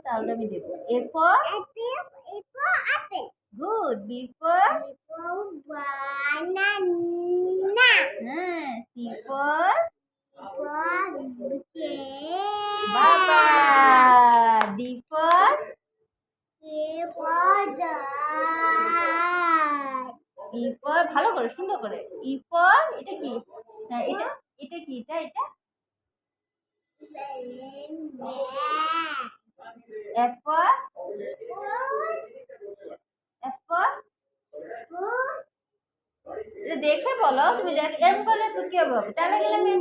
তাহলে আমি দেবো। A for apple. good. B for Banana. C for Chair. Baba. D for E for ভালো করে সুন্দর করে। E for এটা কি? হ্যাঁ এটা এটা কি? এটা F for এটা দেখে বলো, তুমি দেখে এরকম করলে কি হবে? তাহলে গেলে আমি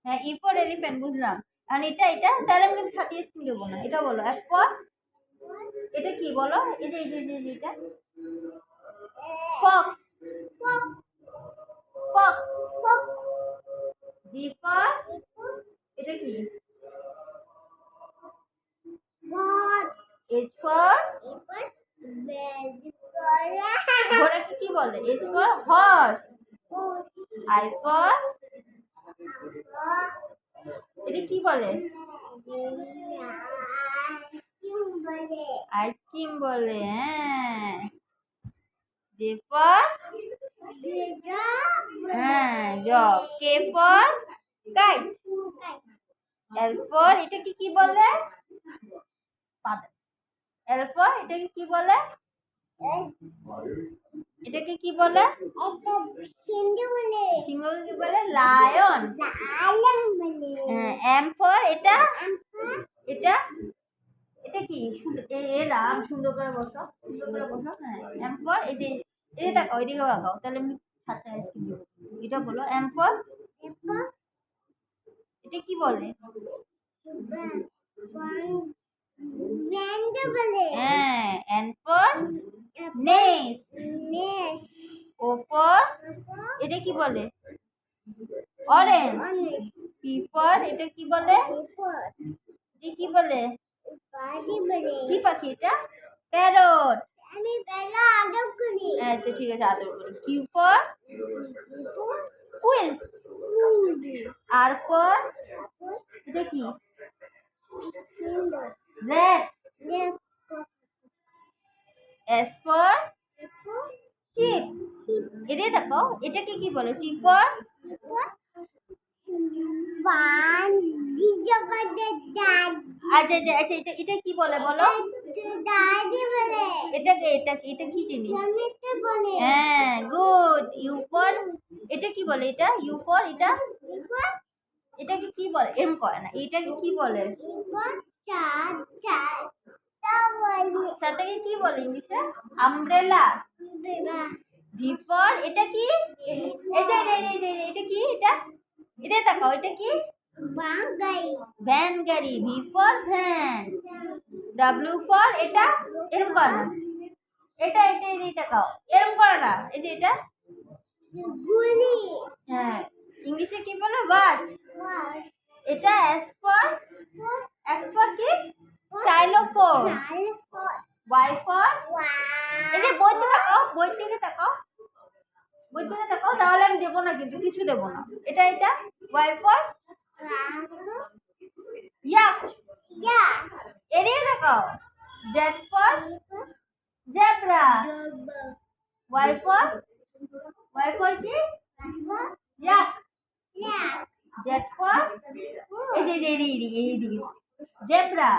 হ্যাঁ ই ফর এলিফ্যান্ট বুঝলাম। আর এটা তাহলে আমি কিন্তু সাথে স্কিন দেবো না। এটা বলো এফ ফর এটা কি বলো? এই যে এটা ফক্স। ফক্স। জি ফর এটা কি? H for ঘোড়াকে কি বলে? H for horse. I for এটা কি বলে? আইসক্রিম বলে। হ্যাঁ। J for হ্যাঁ jug. K for kite. L for এটাকে কি বলে? L for এটাকে কি বলে? এটাকে কি বলে? সিংহকে কি বলে? লায়ন। হ্যাঁ M for এটা এটা কি? এলাম সুন্দর করে বসো। হ্যাঁ M for এই যে তাকাও, এদিকে তাকাও, তাহলে আমি হাতে আইসক্রিম দেবো। এটা বলো M for এটা কি বলে? হ্যাঁ N for nest. O for এটা কি বলে? অরেঞ্জ। P for এটা কি বলে? এটা কি বলে? কি পাখি এটা? প্যারট। আচ্ছা ঠিক আছে আদর করি। Q for quill. R for এটা কি? rat. S for sheep. এদিকে দেখো, এটাকে কি বলে? T for আচ্ছা এটা কি বলে বলো? এটা কি জিনিস? হ্যাঁ গুড। U for এটা কি বলে? এটা U for এটাকে কি বলে? এম করে না, এটাকে কি বলে? সাথে কি বলে ইংলিশে? আমব্রেলা। V for এটা কি? এই যে এটা কি? এটা তাকাও, এটা কি? ভ্যান গাড়ি। V for van. W for এটা এরকম করে না, এটা তাকাও এরকম করে না, এই যে এটা হ্যাঁ ইংলিশে কি বলে? ওয়াচ। এটা S for কি? সাইলোফোন। Y for এই যে বই থেকে তাকাও তাহলে আমি দেবো না, কিন্তু কিছু দেবো না। এটা Y for ইয়াক। এড়িয়ে তাকাও। Z for zebra. Y for কি? ইয়াক। Z for এই যে জেব্রা।